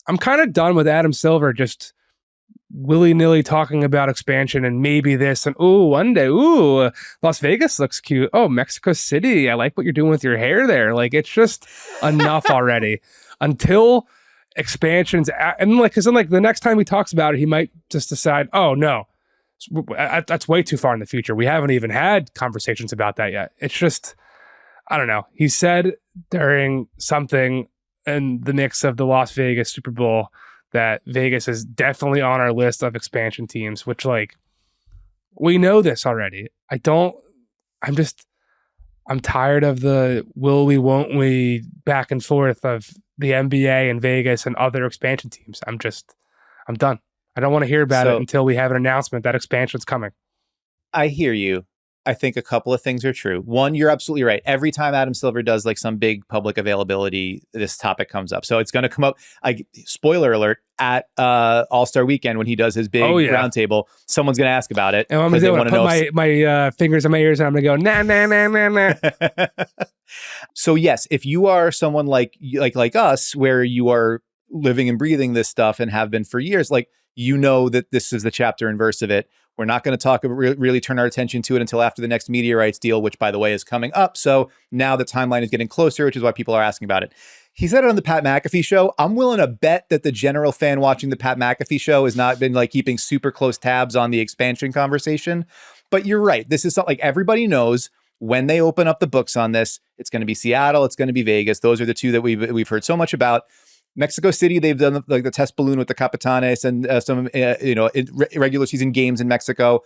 I'm kind of done with Adam Silver just willy-nilly talking about expansion and maybe this and one day, Las Vegas looks cute. Oh, Mexico City, I like what you're doing with your hair there. Like, it's just enough already. Until expansions, and like, because then like the next time he talks about it, he might just decide, oh no, that's way too far in the future. We haven't even had conversations about that yet. It's just, I don't know. He said during something in the mix of the Las Vegas Super Bowl that Vegas is definitely on our list of expansion teams, which, like, we know this already. I'm tired of the will we, won't we back and forth of the NBA and Vegas and other expansion teams. I'm done. I don't want to hear about it until we have an announcement that expansion's coming. I hear you. I think a couple of things are true. One, you're absolutely right. Every time Adam Silver does like some big public availability, this topic comes up. So it's going to come up. Spoiler alert, at All-Star Weekend when he does his big roundtable, someone's going to ask about it. And what I'm going to do, put my fingers in my ears and I'm going to go, nah, nah, nah, nah, nah. So yes, if you are someone like us, where you are living and breathing this stuff and have been for years, like, you know that this is the chapter and verse of it. We're not going to really turn our attention to it until after the next media rights deal, which, by the way, is coming up. So now the timeline is getting closer, which is why people are asking about it. He said it on the Pat McAfee show. I'm willing to bet that the general fan watching the Pat McAfee show has not been like keeping super close tabs on the expansion conversation. But you're right. This is something like everybody knows when they open up the books on this, it's going to be Seattle. It's going to be Vegas. Those are the two that we've heard so much about. Mexico City, they've done like the test balloon with the Capitanes and some regular season games in Mexico.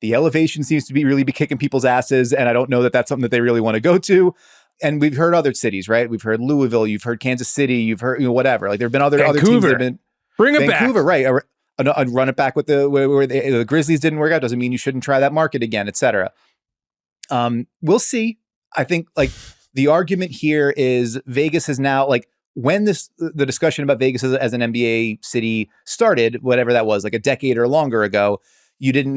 The elevation seems to really be kicking people's asses, and I don't know that that's something that they really want to go to. And we've heard other cities, right? We've heard Louisville, you've heard Kansas City, you've heard whatever. Like, there've been other teams that have been bring it Vancouver, back, right? Run it back with where the Grizzlies didn't work out doesn't mean you shouldn't try that market again, etc. We'll see. I think like the argument here is Vegas is now like, when the discussion about Vegas as an NBA city started, whatever that was, like a decade or longer ago, you didn't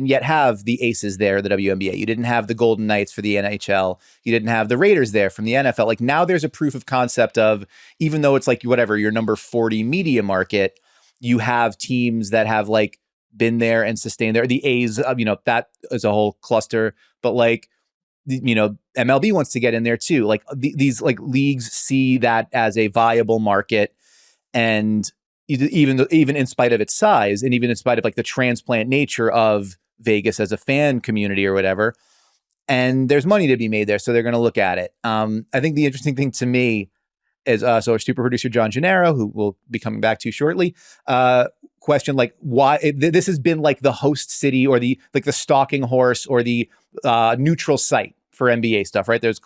yet have the Aces there, the WNBA. You didn't have the Golden Knights for the NHL. You didn't have the Raiders there from the NFL. Like, now there's a proof of concept of, even though it's like whatever, your number 40 media market, you have teams that have like been there and sustained there. The A's, that is a whole cluster, but like, MLB wants to get in there too. Like these like leagues see that as a viable market, and even in spite of its size, and even in spite of like the transplant nature of Vegas as a fan community or whatever, and there's money to be made there, so they're going to look at it. I think the interesting thing to me is so our super producer John Gennaro, who we'll be coming back to shortly, question like why this has been like the host city or the stalking horse or the neutral site for NBA stuff, right? There's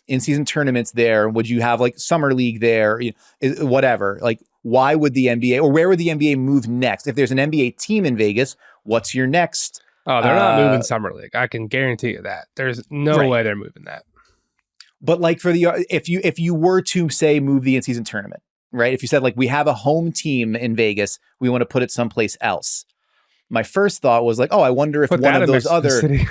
in-season tournaments there. Would you have like summer league there? Whatever. Like, why would the NBA, or where would the NBA move next? If there's an NBA team in Vegas, what's your next? Oh, they're not moving summer league. I can guarantee you that. There's no way they're moving that. But like for if you were to say move the in-season tournament, right? If you said like we have a home team in Vegas, we want to put it someplace else. My first thought was like, oh, I wonder if one of those other.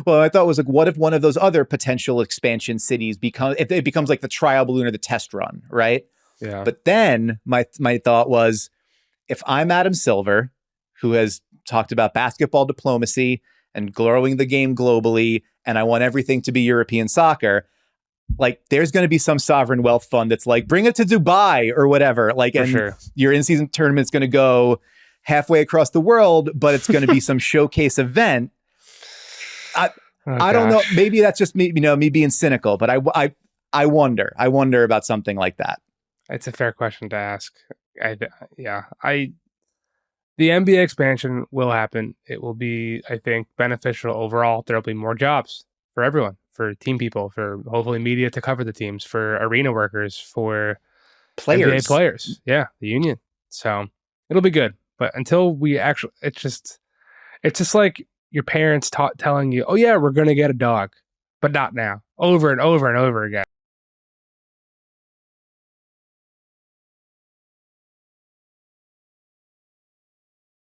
Well, I thought was like, what if one of those other potential expansion cities becomes like the trial balloon or the test run, right? Yeah. But then my thought was, if I'm Adam Silver, who has talked about basketball diplomacy and growing the game globally, and I want everything to be European soccer, like there's going to be some sovereign wealth fund that's like, bring it to Dubai or whatever. Like, your in-season tournament's going to go halfway across the world, but it's going to be some showcase event. I don't know. Maybe that's just me, me being cynical, but I wonder about something like that. It's a fair question to ask. The NBA expansion will happen. It will be, I think, beneficial overall. There'll be more jobs for everyone, for team people, for hopefully media to cover the teams, for arena workers, for NBA players. Yeah, the union. So it'll be good. But until we actually, it's just like your parents telling you, oh yeah, we're going to get a dog, but not now, over and over and over again.